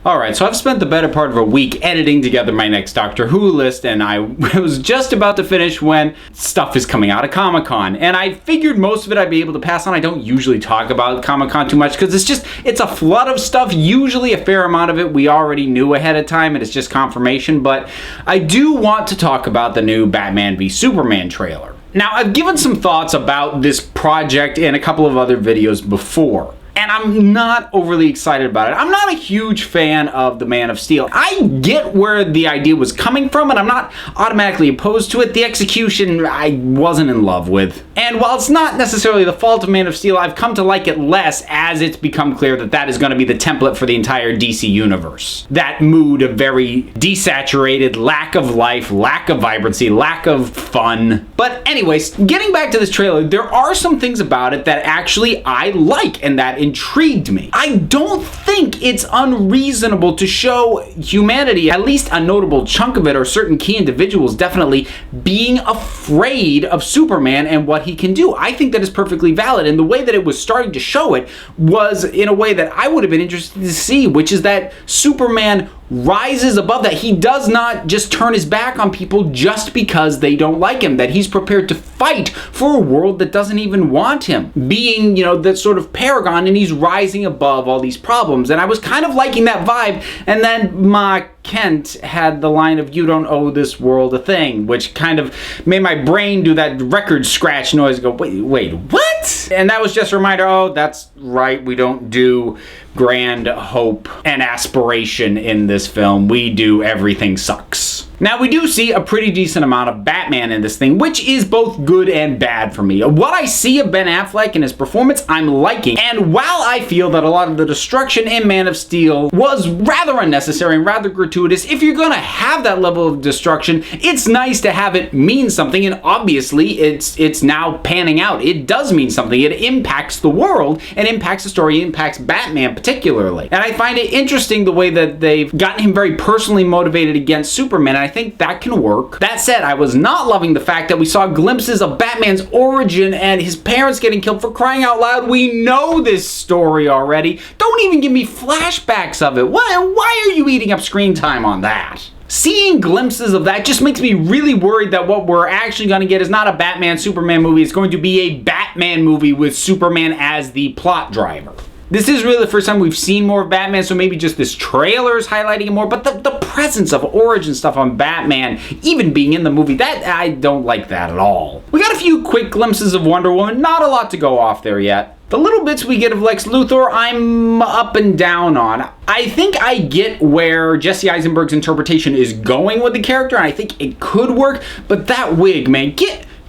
Alright, so I've spent the better part of a week editing together my next Doctor Who list, and I was just about to finish when stuff is coming out of Comic-Con. And I figured most of it I'd be able to pass on. I don't usually talk about Comic-Con too much because it's a flood of stuff. Usually a fair amount of it we already knew ahead of time and it's just confirmation, but I do want to talk about the new Batman v Superman trailer. Now, I've given some thoughts about this project in a couple of other videos before, and I'm not overly excited about it. I'm not a huge fan of the Man of Steel. I get where the idea was coming from, and I'm not automatically opposed to it. The execution, I wasn't in love with. And while it's not necessarily the fault of Man of Steel, I've come to like it less as it's become clear that that is going to be the template for the entire DC universe. That mood of very desaturated, lack of life, lack of vibrancy, lack of fun. But anyways, getting back to this trailer, there are some things about it that actually I like and that intrigued me. I don't think it's unreasonable to show humanity, at least a notable chunk of it, or certain key individuals definitely, being afraid of Superman and what he can do. I think that is perfectly valid, and the way that it was starting to show it was in a way that I would have been interested to see, which is that Superman rises above that. He does not just turn his back on people just because they don't like him, that he's prepared to fight for a world that doesn't even want him, being, that sort of paragon, and he's rising above all these problems. And I was kind of liking that vibe, and then Ma Kent had the line of "you don't owe this world a thing," which kind of made my brain do that record scratch noise, go, wait, what? And that was just a reminder, oh, that's right, we don't do grand hope and aspiration in this film. We do everything sucks. Now, we do see a pretty decent amount of Batman in this thing, which is both good and bad for me. What I see of Ben Affleck and his performance, I'm liking. And while I feel that a lot of the destruction in Man of Steel was rather unnecessary and rather gratuitous, if you're gonna have that level of destruction, it's nice to have it mean something, and obviously it's now panning out. It does mean something. It impacts the world, and impacts the story, impacts Batman particularly. And I find it interesting the way that they've gotten him very personally motivated against Superman. I think that can work. That said, I was not loving the fact that we saw glimpses of Batman's origin and his parents getting killed. For crying out loud, we know this story already. Don't even give me flashbacks of it. Why are you eating up screen time on that? Seeing glimpses of that just makes me really worried that what we're actually going to get is not a Batman-Superman movie. It's going to be a Batman movie with Superman as the plot driver. This is really the first time we've seen more of Batman, so maybe just this trailer is highlighting it more, but the presence of origin stuff on Batman, even being in the movie, that I don't like that at all. We got a few quick glimpses of Wonder Woman, not a lot to go off there yet. The little bits we get of Lex Luthor, I'm up and down on. I think I get where Jesse Eisenberg's interpretation is going with the character, and I think it could work, but that wig, man,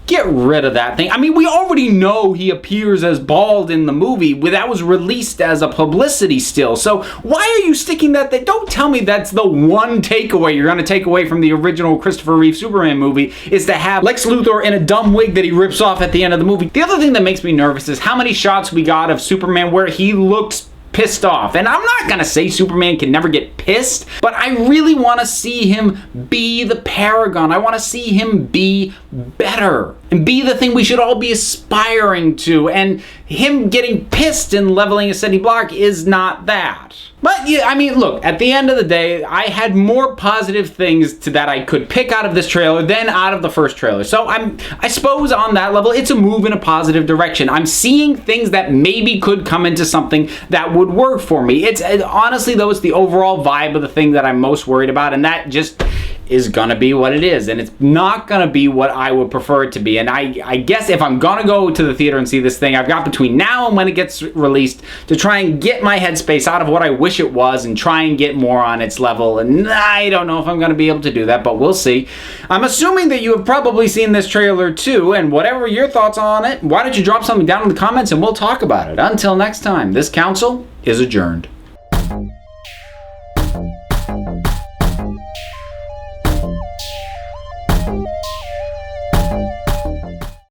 Get rid of that thing. I mean, we already know he appears as bald in the movie. That was released as a publicity still. So why are you sticking that thing? Don't tell me that's the one takeaway you're going to take away from the original Christopher Reeve Superman movie, is to have Lex Luthor in a dumb wig that he rips off at the end of the movie. The other thing that makes me nervous is how many shots we got of Superman where he looks pissed off. And I'm not gonna say Superman can never get pissed, but I really want to see him be the paragon. I want to see him be better and be the thing we should all be aspiring to, and him getting pissed and leveling a city block is not that. But yeah, I mean, look, at the end of the day, I had more positive things that I could pick out of this trailer than out of the first trailer. So I suppose on that level, it's a move in a positive direction. I'm seeing things that maybe could come into something that would work for me. Honestly, though, it's the overall vibe of the thing that I'm most worried about, and that just is gonna be what it is, and it's not gonna be what I would prefer it to be. And I guess if I'm gonna go to the theater and see this thing, I've got between now and when it gets released to try and get my headspace out of what I wish it was and try and get more on its level, and I don't know if I'm gonna be able to do that, but we'll see. I'm assuming that you have probably seen this trailer too, and whatever your thoughts on it, why don't you drop something down in the comments and we'll talk about it. Until next time, this council is adjourned.